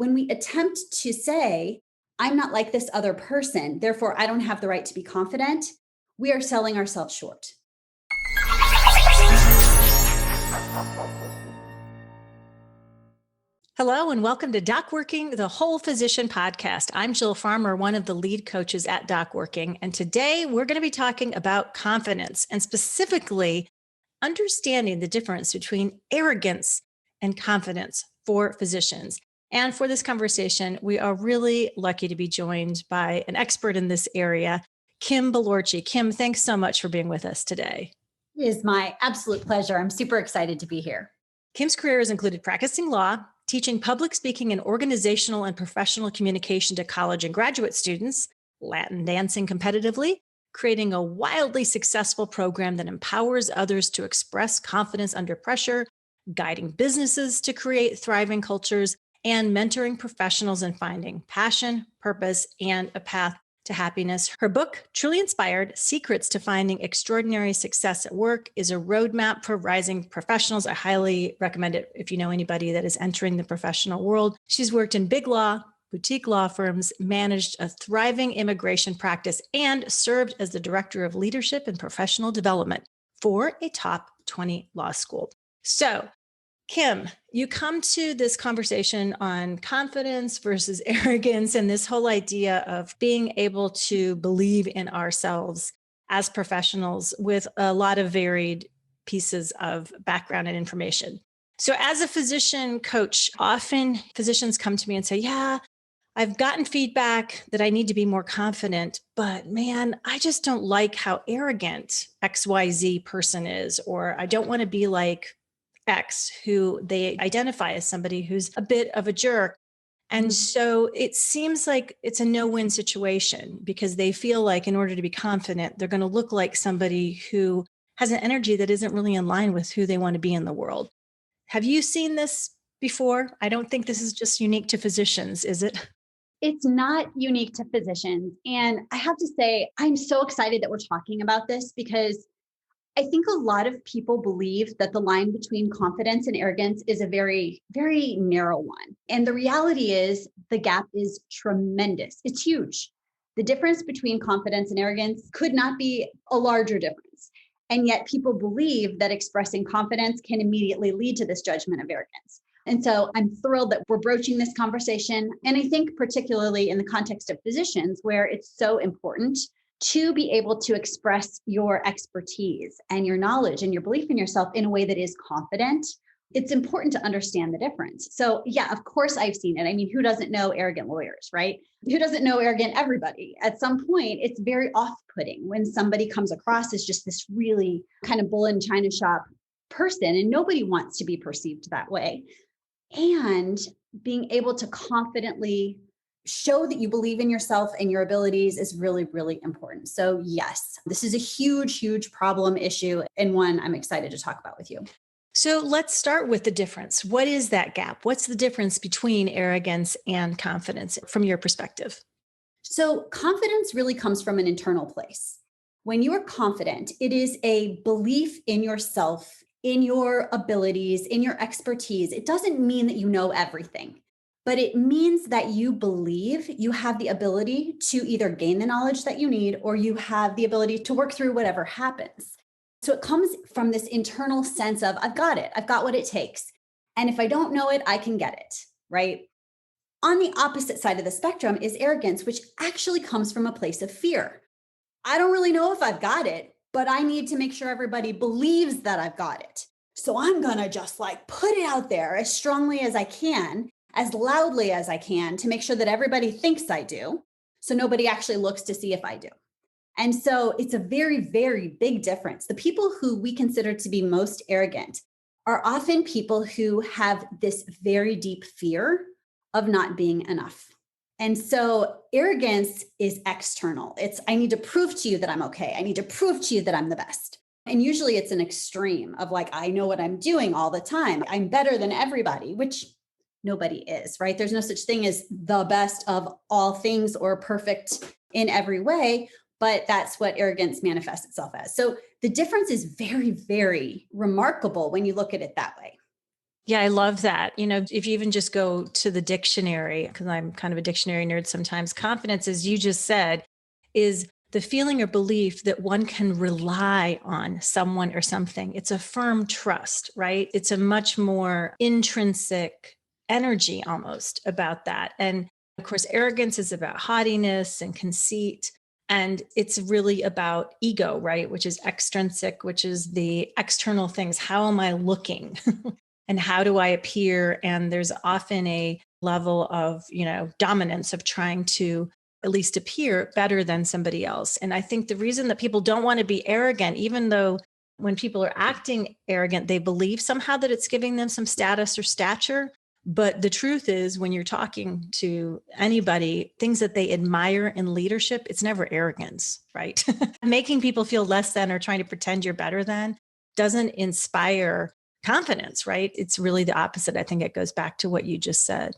When we attempt to say, I'm not like this other person, therefore I don't have the right to be confident, we are selling ourselves short. Hello and welcome to DocWorking, the Whole Physician Podcast. I'm Jill Farmer, one of the lead coaches at DocWorking, and today we're going to be talking about confidence and specifically understanding the difference between arrogance and confidence for physicians. And for this conversation, we are really lucky to be joined by an expert in this area, Kim Bolourtchi. Kim, thanks so much for being with us today. It is my absolute pleasure. I'm super excited to be here. Kim's career has included practicing law, teaching public speaking and organizational and professional communication to college and graduate students, Latin dancing competitively, creating a wildly successful program that empowers others to express confidence under pressure, guiding businesses to create thriving cultures, and mentoring professionals in finding passion, purpose, and a path to happiness. Her book, Truly Inspired: Secrets to Finding Extraordinary Success at Work, is a roadmap for rising professionals. I highly recommend it if you know anybody that is entering the professional world. She's worked in big law, boutique law firms, managed a thriving immigration practice, and served as the director of leadership and professional development for a top 20 law school. So, Kim, you come to this conversation on confidence versus arrogance and this whole idea of being able to believe in ourselves as professionals with a lot of varied pieces of background and information. So as a physician coach, often physicians come to me and say, yeah, I've gotten feedback that I need to be more confident, but man, I just don't like how arrogant XYZ person is, or I don't want to be like X, who they identify as somebody who's a bit of a jerk. And so it seems like it's a no-win situation because they feel like in order to be confident, they're going to look like somebody who has an energy that isn't really in line with who they want to be in the world. Have you seen this before? I don't think this is just unique to physicians, is it? It's not unique to physicians. And I have to say, I'm so excited that we're talking about this because I think a lot of people believe that the line between confidence and arrogance is a very, very narrow one. And the reality is the gap is tremendous. It's huge. The difference between confidence and arrogance could not be a larger difference. And yet people believe that expressing confidence can immediately lead to this judgment of arrogance. And so I'm thrilled that we're broaching this conversation. And I think particularly in the context of physicians, where it's so important to be able to express your expertise and your knowledge and your belief in yourself in a way that is confident, it's important to understand the difference. So yeah, of course I've seen it. I mean, who doesn't know arrogant lawyers, right? Who doesn't know arrogant everybody? At some point, it's very off-putting when somebody comes across as just this really kind of bull in China shop person, and nobody wants to be perceived that way. And being able to confidently show that you believe in yourself and your abilities is really, really important. So yes, this is a huge, huge problem issue and one I'm excited to talk about with you. So let's start with the difference. What is that gap? What's the difference between arrogance and confidence from your perspective? So confidence really comes from an internal place. When you are confident, it is a belief in yourself, in your abilities, in your expertise. It doesn't mean that you know everything. But it means that you believe you have the ability to either gain the knowledge that you need or you have the ability to work through whatever happens. So it comes from this internal sense of, I've got it. I've got what it takes. And if I don't know it, I can get it, right? On the opposite side of the spectrum is arrogance, which actually comes from a place of fear. I don't really know if I've got it, but I need to make sure everybody believes that I've got it. So I'm going to just put it out there as strongly as I can, as loudly as I can to make sure that everybody thinks I do. So nobody actually looks to see if I do. And so it's a very, very big difference. The people who we consider to be most arrogant are often people who have this very deep fear of not being enough. And so arrogance is external. It's, I need to prove to you that I'm okay. I need to prove to you that I'm the best. And usually it's an extreme of I know what I'm doing all the time. I'm better than everybody, which nobody is, right? There's no such thing as the best of all things or perfect in every way, but that's what arrogance manifests itself as. So the difference is very, very remarkable when you look at it that way. Yeah, I love that. If you even just go to the dictionary, because I'm kind of a dictionary nerd sometimes, confidence, as you just said, is the feeling or belief that one can rely on someone or something. It's a firm trust, right? It's a much more intrinsic energy almost about that. And of course, arrogance is about haughtiness and conceit. And it's really about ego, right? Which is extrinsic, which is the external things. How am I looking? And how do I appear? And there's often a level of, dominance of trying to at least appear better than somebody else. And I think the reason that people don't want to be arrogant, even though when people are acting arrogant, they believe somehow that it's giving them some status or stature. But the truth is, when you're talking to anybody, things that they admire in leadership, it's never arrogance, right? Making people feel less than or trying to pretend you're better than doesn't inspire confidence, right? It's really the opposite. I think it goes back to what you just said.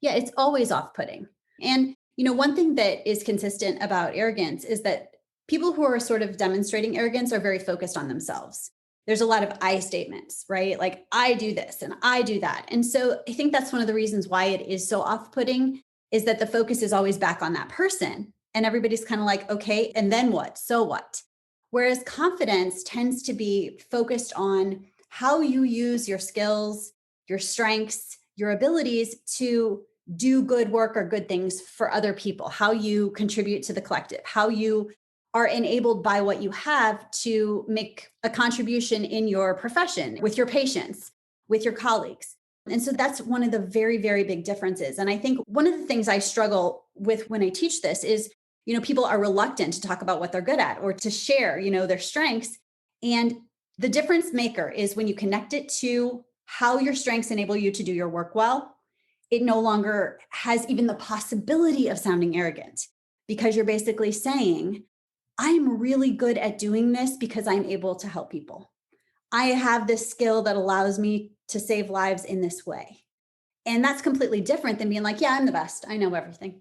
Yeah, it's always off-putting. And, one thing that is consistent about arrogance is that people who are sort of demonstrating arrogance are very focused on themselves. There's a lot of I statements, right? Like, I do this and I do that. And so I think that's one of the reasons why it is so off-putting, is that the focus is always back on that person. And everybody's kind of like, okay, and then what? So what? Whereas confidence tends to be focused on how you use your skills, your strengths, your abilities to do good work or good things for other people, how you contribute to the collective, how you are enabled by what you have to make a contribution in your profession, with your patients, with your colleagues. And so that's one of the very, very big differences. And I think one of the things I struggle with when I teach this is, people are reluctant to talk about what they're good at or to share, their strengths. And the difference maker is when you connect it to how your strengths enable you to do your work well, it no longer has even the possibility of sounding arrogant, because you're basically saying, I'm really good at doing this because I'm able to help people. I have this skill that allows me to save lives in this way. And that's completely different than being like, yeah, I'm the best. I know everything.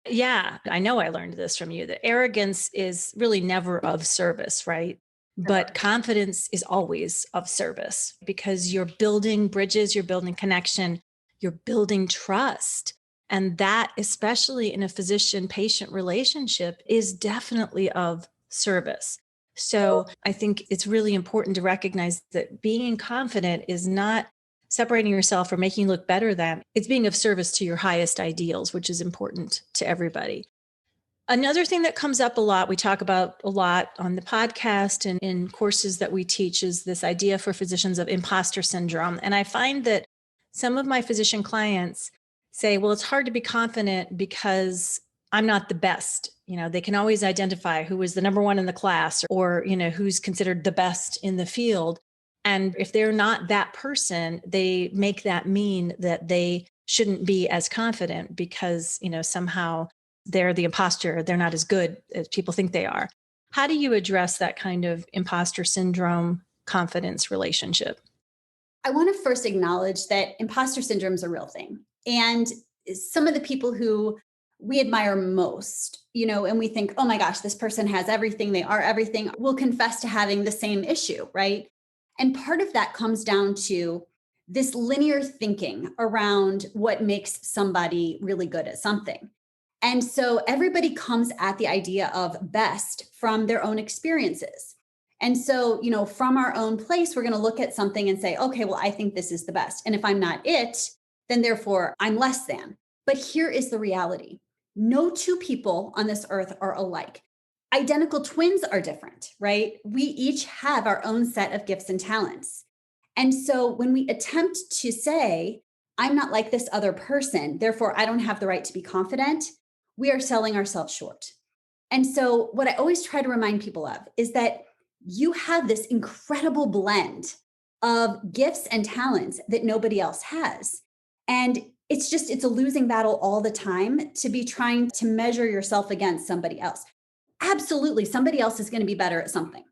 Yeah, I know I learned this from you, that arrogance is really never of service, right? But Never. confidence is always of service because you're building bridges, you're building connection, you're building trust. And that, especially in a physician patient relationship, is definitely of service. So I think it's really important to recognize that being confident is not separating yourself or making you look better than, it's being of service to your highest ideals, which is important to everybody. Another thing that comes up a lot, we talk about a lot on the podcast and in courses that we teach, is this idea for physicians of imposter syndrome. And I find that some of my physician clients say, well, it's hard to be confident because I'm not the best. They can always identify who is the number one in the class or, who's considered the best in the field. And if they're not that person, they make that mean that they shouldn't be as confident because, somehow they're the imposter. They're not as good as people think they are. How do you address that kind of imposter syndrome confidence relationship? I want to first acknowledge that imposter syndrome is a real thing. And some of the people who we admire most, and we think, oh my gosh, this person has everything, they are everything, will confess to having the same issue, right? And part of that comes down to this linear thinking around what makes somebody really good at something. And so everybody comes at the idea of best from their own experiences. And so, from our own place, we're going to look at something and say, okay, well, I think this is the best. And if I'm not it, then therefore I'm less than. But here is the reality. No two people on this earth are alike. Identical twins are different, right? We each have our own set of gifts and talents. And so when we attempt to say, I'm not like this other person, therefore I don't have the right to be confident, we are selling ourselves short. And so what I always try to remind people of is that you have this incredible blend of gifts and talents that nobody else has. And it's a losing battle all the time to be trying to measure yourself against somebody else. Absolutely, somebody else is going to be better at something.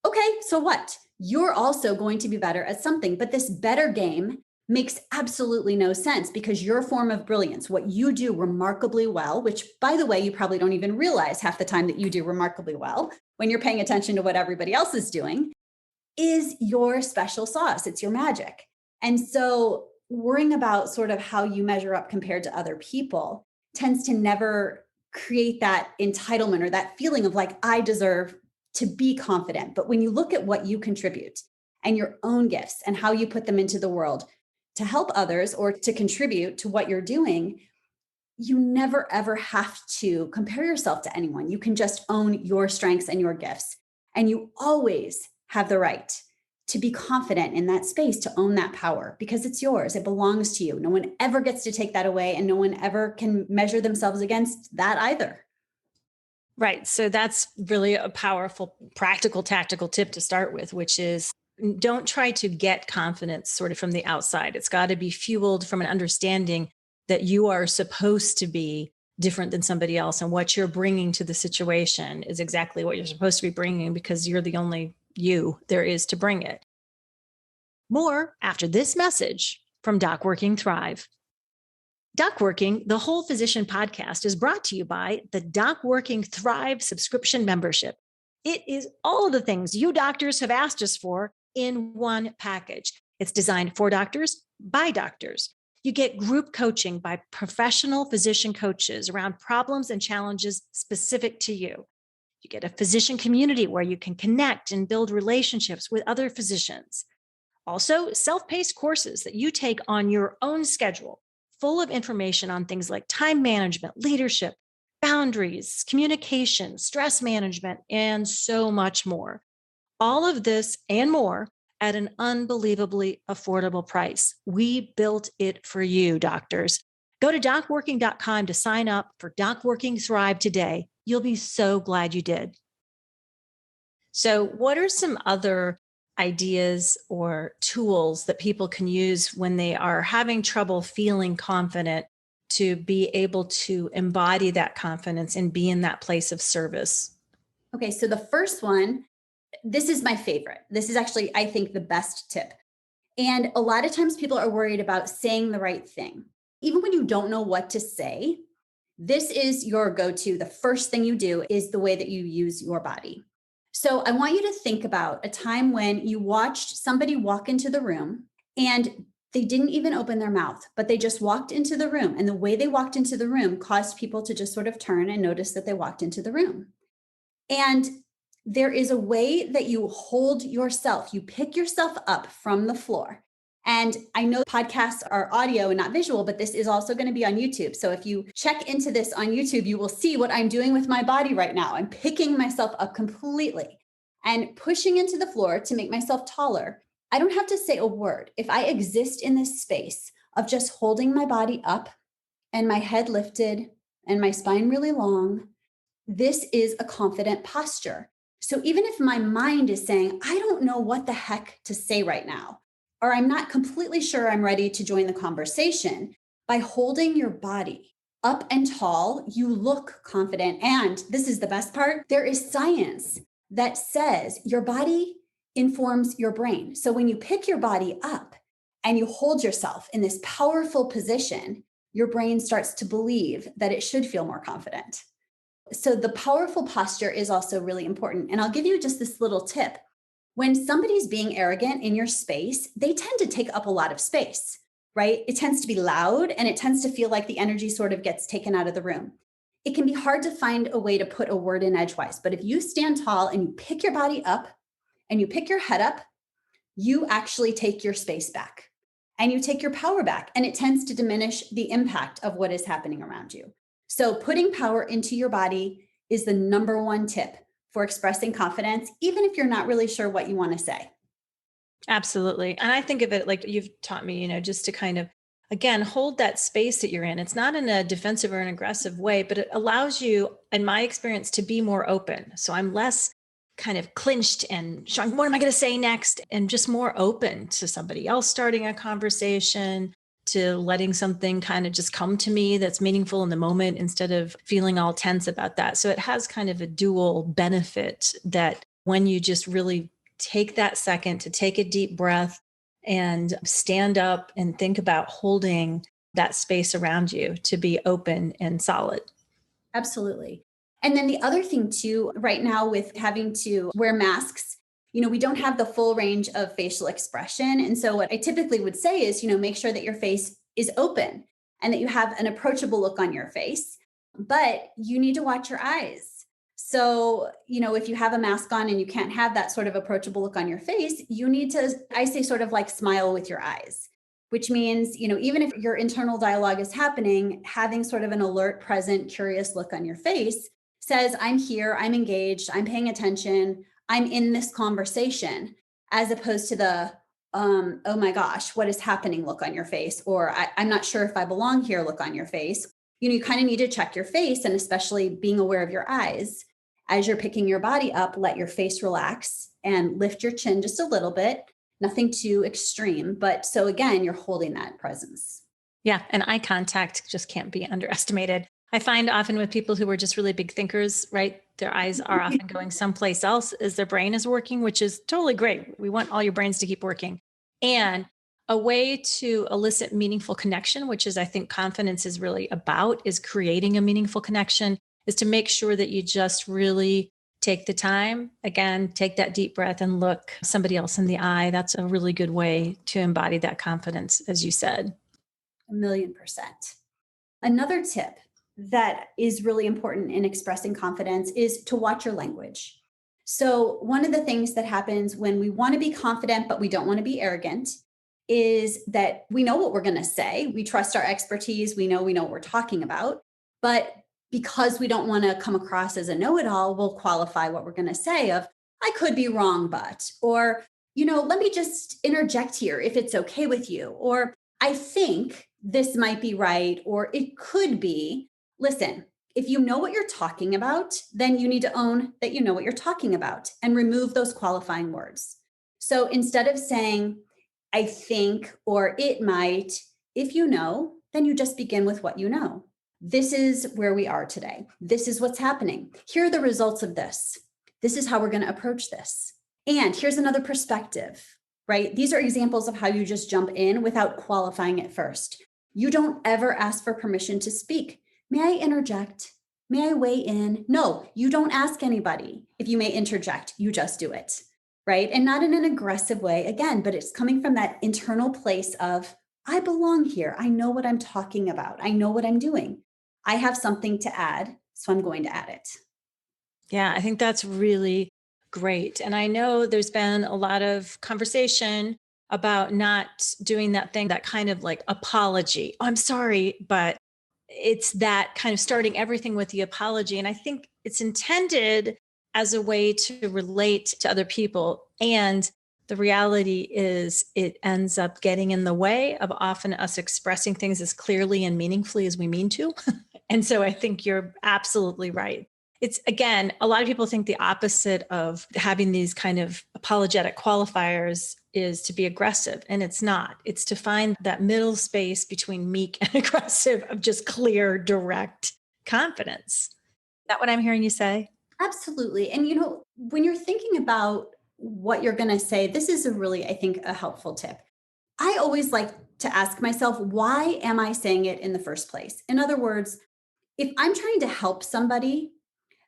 Okay, so what? You're also going to be better at something, but this better game makes absolutely no sense because your form of brilliance, what you do remarkably well, which by the way, you probably don't even realize half the time that you do remarkably well when you're paying attention to what everybody else is doing, is your special sauce. It's your magic. And so worrying about sort of how you measure up compared to other people tends to never create that entitlement or that feeling of like, I deserve to be confident. But when you look at what you contribute and your own gifts and how you put them into the world to help others or to contribute to what you're doing, you never ever have to compare yourself to anyone. You can just own your strengths and your gifts. And you always have the right to be confident in that space, to own that power because it's yours. It belongs to you. No one ever gets to take that away, and no one ever can measure themselves against that either. Right. So that's really a powerful, practical, tactical tip to start with, which is don't try to get confidence sort of from the outside. It's got to be fueled from an understanding that you are supposed to be different than somebody else. And what you're bringing to the situation is exactly what you're supposed to be bringing because you're the only you there is to bring it. More after this message from DocWorking Thrive. DocWorking, the Whole Physician podcast, is brought to you by the DocWorking Thrive subscription membership. It is all of the things you doctors have asked us for in one package. It's designed for doctors by doctors. You get group coaching by professional physician coaches around problems and challenges specific to you. You get a physician community where you can connect and build relationships with other physicians. Also, self-paced courses that you take on your own schedule, full of information on things like time management, leadership, boundaries, communication, stress management, and so much more. All of this and more at an unbelievably affordable price. We built it for you, doctors. Go to docworking.com to sign up for DocWorking Thrive today. You'll be so glad you did. So, what are some other ideas or tools that people can use when they are having trouble feeling confident to be able to embody that confidence and be in that place of service? Okay, so the first one, this is my favorite. This is actually, I think, the best tip. And a lot of times people are worried about saying the right thing. Even when you don't know what to say, this is your go-to. The first thing you do is the way that you use your body. So I want you to think about a time when you watched somebody walk into the room and they didn't even open their mouth, but they just walked into the room. And the way they walked into the room caused people to just sort of turn and notice that they walked into the room. And there is a way that you hold yourself, you pick yourself up from the floor. And I know podcasts are audio and not visual, but this is also going to be on YouTube. So if you check into this on YouTube, you will see what I'm doing with my body right now. I'm picking myself up completely and pushing into the floor to make myself taller. I don't have to say a word. If I exist in this space of just holding my body up and my head lifted and my spine really long, this is a confident posture. So even if my mind is saying, I don't know what the heck to say right now, or I'm not completely sure I'm ready to join the conversation, by holding your body up and tall, you look confident. And this is the best part, there is science that says your body informs your brain. So when you pick your body up and you hold yourself in this powerful position, your brain starts to believe that it should feel more confident. So the powerful posture is also really important. And I'll give you just this little tip. When somebody's being arrogant in your space, they tend to take up a lot of space, right? It tends to be loud and it tends to feel like the energy sort of gets taken out of the room. It can be hard to find a way to put a word in edgewise, but if you stand tall and you pick your body up and you pick your head up, you actually take your space back and you take your power back, and it tends to diminish the impact of what is happening around you. So putting power into your body is the number one tip for expressing confidence, even if you're not really sure what you want to say. Absolutely. And I think of it like you've taught me, just to kind of, again, hold that space that you're in. It's not in a defensive or an aggressive way, but it allows you, in my experience, to be more open. So I'm less kind of clinched and showing, what am I going to say next? And just more open to somebody else starting a conversation, to letting something kind of just come to me that's meaningful in the moment instead of feeling all tense about that. So it has kind of a dual benefit that when you just really take that second to take a deep breath and stand up and think about holding that space around you to be open and solid. Absolutely. And then the other thing too, right now with having to wear masks, we don't have the full range of facial expression. And so what I typically would say is, make sure that your face is open and that you have an approachable look on your face, but you need to watch your eyes. So, if you have a mask on and you can't have that sort of approachable look on your face, you need to, I say, sort of like smile with your eyes, which means, even if your internal dialogue is happening, having sort of an alert, present, curious look on your face says, I'm here, I'm engaged, I'm paying attention, I'm in this conversation, as opposed to the, oh my gosh, what is happening look on your face, or I'm not sure if I belong here look on your face. You kind of need to check your face, and especially being aware of your eyes. As you're picking your body up, let your face relax and lift your chin just a little bit, nothing too extreme. But so again, you're holding that presence. Yeah. And eye contact just can't be underestimated. I find often with people who are just really big thinkers, right? Their eyes are often going someplace else as their brain is working, which is totally great. We want all your brains to keep working. And a way to elicit meaningful connection, which is, I think, confidence is really about, is creating a meaningful connection, is to make sure that you just really take the time, again, take that deep breath and look somebody else in the eye. That's a really good way to embody that confidence, as you said. 1,000,000%. Another tip that is really important in expressing confidence is to watch your language. So, one of the things that happens when we want to be confident, but we don't want to be arrogant, is that we know what we're going to say. We trust our expertise. We know what we're talking about. But because we don't want to come across as a know-it-all, we'll qualify what we're going to say of, I could be wrong, but, or, let me just interject here if it's okay with you, or I think this might be right, or it could be. Listen, if you know what you're talking about, then you need to own that you know what you're talking about and remove those qualifying words. So instead of saying, I think, or it might, if you know, then you just begin with what you know. This is where we are today. This is what's happening. Here are the results of this. This is how we're going to approach this. And here's another perspective, right? These are examples of how you just jump in without qualifying it first. You don't ever ask for permission to speak. May I interject? May I weigh in? No, you don't ask anybody if you may interject. You just do it, right? And not in an aggressive way, again, but it's coming from that internal place of, I belong here. I know what I'm talking about. I know what I'm doing. I have something to add, so I'm going to add it. Yeah, I think that's really great. And I know there's been a lot of conversation about not doing that thing, that kind of like apology. Oh, I'm sorry, but it's that kind of starting everything with the apology. And I think it's intended as a way to relate to other people. And the reality is it ends up getting in the way of often us expressing things as clearly and meaningfully as we mean to. And so I think you're absolutely right. It's, again, a lot of people think the opposite of having these kind of apologetic qualifiers is to be aggressive, and it's not. It's to find that middle space between meek and aggressive of just clear, direct confidence. Is that what I'm hearing you say? Absolutely. And, when you're thinking about what you're going to say, this is a really, I think, a helpful tip. I always like to ask myself, why am I saying it in the first place? In other words, if I'm trying to help somebody,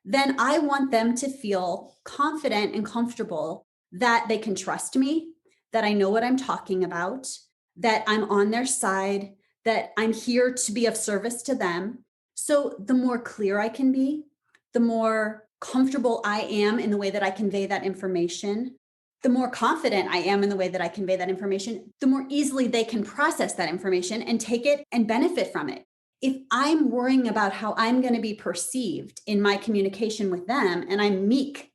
then I want them to feel confident and comfortable that they can trust me, that I know what I'm talking about, that I'm on their side, that I'm here to be of service to them. So the more clear I can be, the more comfortable I am in the way that I convey that information, the more confident I am in the way that I convey that information, the more easily they can process that information and take it and benefit from it. If I'm worrying about how I'm going to be perceived in my communication with them, and I'm meek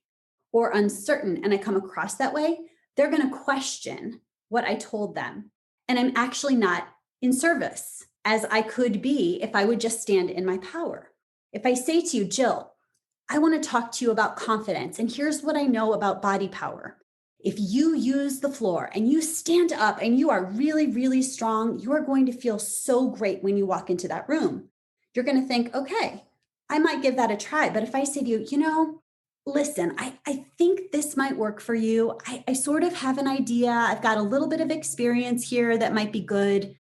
or uncertain and I come across that way, they're going to question what I told them. And I'm actually not in service as I could be if I would just stand in my power. If I say to you, Jill, I want to talk to you about confidence, and here's what I know about body power. If you use the floor and you stand up and you are really, really strong, you are going to feel so great when you walk into that room. You're going to think, okay, I might give that a try. But if I say to you, listen, I think this might work for you. I sort of have an idea. I've got a little bit of experience here that might be good.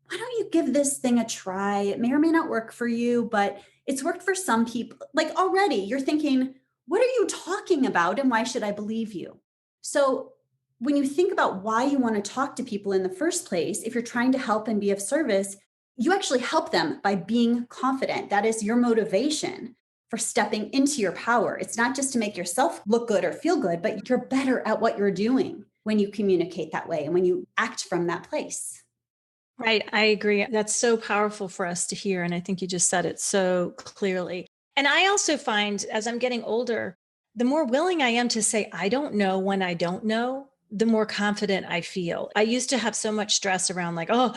Why don't you give this thing a try? It may or may not work for you, but it's worked for some people. Like already you're thinking, what are you talking about? And why should I believe you? So when you think about why you want to talk to people in the first place, if you're trying to help and be of service, you actually help them by being confident. That is your motivation for stepping into your power. It's not just to make yourself look good or feel good, but you're better at what you're doing when you communicate that way and when you act from that place. Right. I agree. That's so powerful for us to hear. And I think you just said it so clearly. And I also find as I'm getting older, the more willing I am to say, I don't know when I don't know, the more confident I feel. I used to have so much stress around like, oh,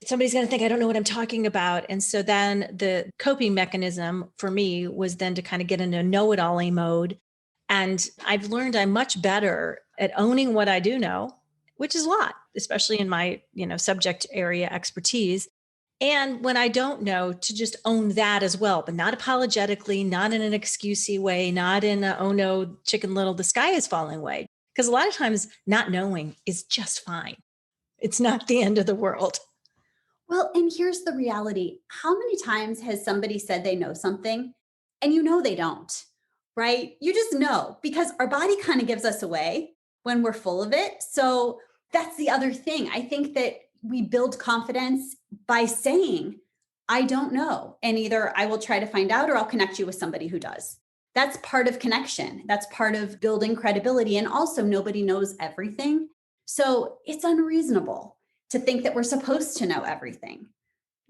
somebody's going to think I don't know what I'm talking about. And so then the coping mechanism for me was then to kind of get into know it all mode. And I've learned I'm much better at owning what I do know, which is a lot, especially in my, subject area expertise. And when I don't know, to just own that as well, but not apologetically, not in an excusey way, not in a, oh no, chicken little, the sky is falling way. Because a lot of times not knowing is just fine. It's not the end of the world. Well, and here's the reality. How many times has somebody said they know something and you know they don't, right? You just know because our body kind of gives us away when we're full of it. So that's the other thing. I think that we build confidence by saying, I don't know. And either I will try to find out or I'll connect you with somebody who does. That's part of connection. That's part of building credibility. And also, nobody knows everything. So it's unreasonable to think that we're supposed to know everything,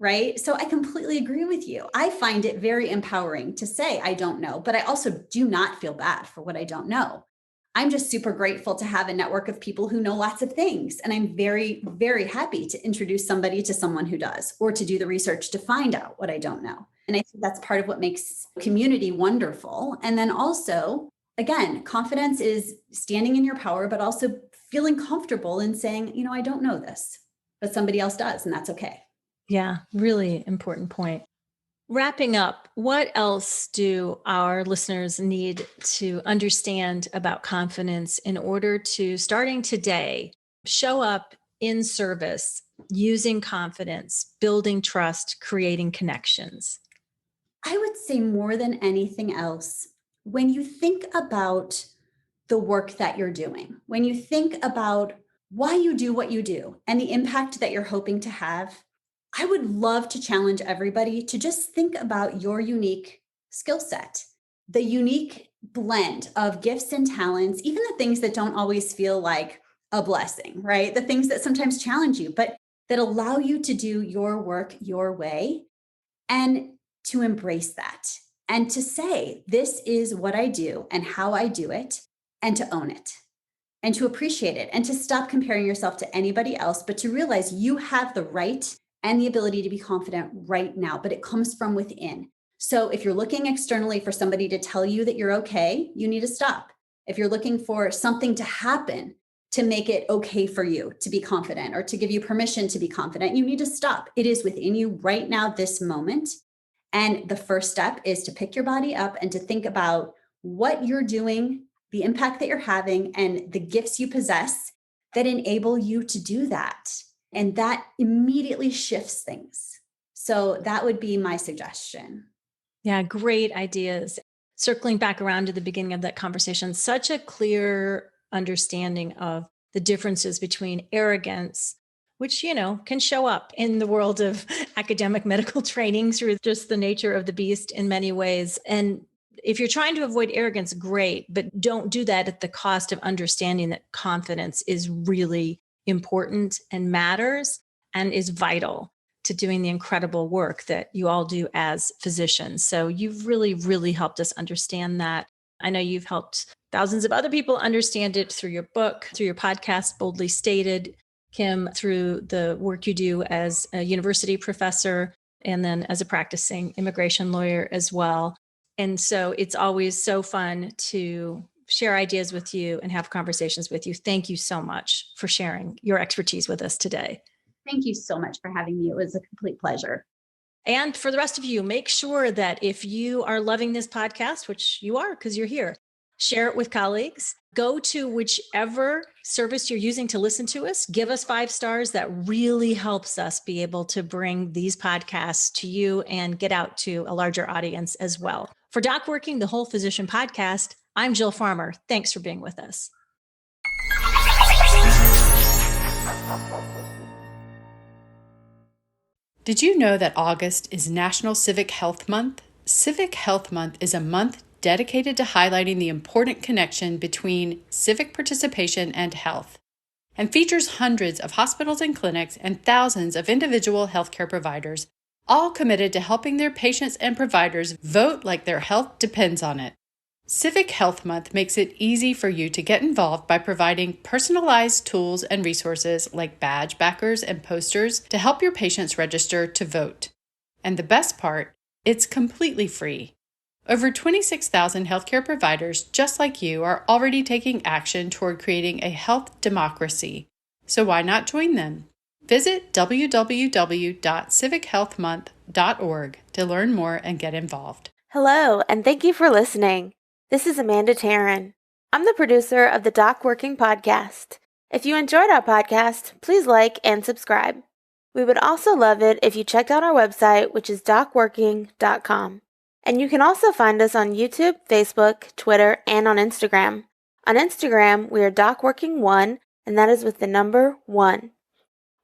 right? So I completely agree with you. I find it very empowering to say, I don't know, but I also do not feel bad for what I don't know. I'm just super grateful to have a network of people who know lots of things. And I'm very, very happy to introduce somebody to someone who does, or to do the research to find out what I don't know. And I think that's part of what makes community wonderful. And then also, again, confidence is standing in your power, but also feeling comfortable in saying, I don't know this, but somebody else does, and that's okay. Yeah, really important point. Wrapping up, what else do our listeners need to understand about confidence in order to, starting today, show up in service, using confidence, building trust, creating connections? I would say more than anything else, when you think about the work that you're doing, when you think about why you do what you do and the impact that you're hoping to have, I would love to challenge everybody to just think about your unique skill set, the unique blend of gifts and talents, even the things that don't always feel like a blessing, right? The things that sometimes challenge you, but that allow you to do your work your way, and to embrace that and to say, this is what I do and how I do it, and to own it and to appreciate it and to stop comparing yourself to anybody else, but to realize you have the right and the ability to be confident right now, but it comes from within. So if you're looking externally for somebody to tell you that you're okay, you need to stop. If you're looking for something to happen to make it okay for you to be confident or to give you permission to be confident, you need to stop. It is within you right now, this moment. And the first step is to pick your body up and to think about what you're doing, the impact that you're having, and the gifts you possess that enable you to do that. And that immediately shifts things. So that would be my suggestion. Yeah, great ideas. Circling back around to the beginning of that conversation, such a clear understanding of the differences between arrogance, which, can show up in the world of academic medical training through just the nature of the beast in many ways. And if you're trying to avoid arrogance, great, but don't do that at the cost of understanding that confidence is really important and matters and is vital to doing the incredible work that you all do as physicians. So you've really, really helped us understand that. I know you've helped thousands of other people understand it through your book, through your podcast, Boldly Stated, Kim, through the work you do as a university professor, and then as a practicing immigration lawyer as well. And so it's always so fun to share ideas with you and have conversations with you. Thank you so much for sharing your expertise with us today. Thank you so much for having me. It was a complete pleasure. And for the rest of you, make sure that if you are loving this podcast, which you are because you're here, share it with colleagues. Go to whichever service you're using to listen to us. Give us 5 stars. That really helps us be able to bring these podcasts to you and get out to a larger audience as well. For DocWorking, the Whole Physician Podcast, I'm Jill Farmer. Thanks for being with us. Did you know that August is National Civic Health Month? Civic Health Month is a month dedicated to highlighting the important connection between civic participation and health, and features hundreds of hospitals and clinics and thousands of individual healthcare providers, all committed to helping their patients and providers vote like their health depends on it. Civic Health Month makes it easy for you to get involved by providing personalized tools and resources like badge backers and posters to help your patients register to vote. And the best part, it's completely free. Over 26,000 healthcare providers just like you are already taking action toward creating a health democracy. So why not join them? Visit www.civichealthmonth.org to learn more and get involved. Hello, and thank you for listening. This is Amanda Taryn. I'm the producer of the DocWorking podcast. If you enjoyed our podcast, please like and subscribe. We would also love it if you checked out our website, which is docworking.com. And you can also find us on YouTube, Facebook, Twitter, and on Instagram. On Instagram, we are DocWorking1, and that is with the number 1.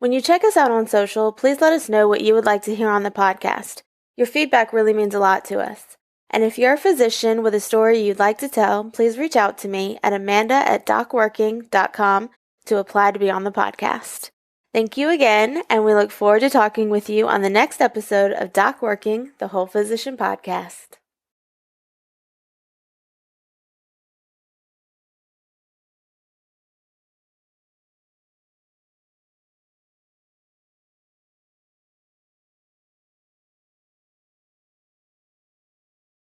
When you check us out on social, please let us know what you would like to hear on the podcast. Your feedback really means a lot to us. And if you're a physician with a story you'd like to tell, please reach out to me at amanda@docworking.com to apply to be on the podcast. Thank you again, and we look forward to talking with you on the next episode of DocWorking, the Whole Physician Podcast.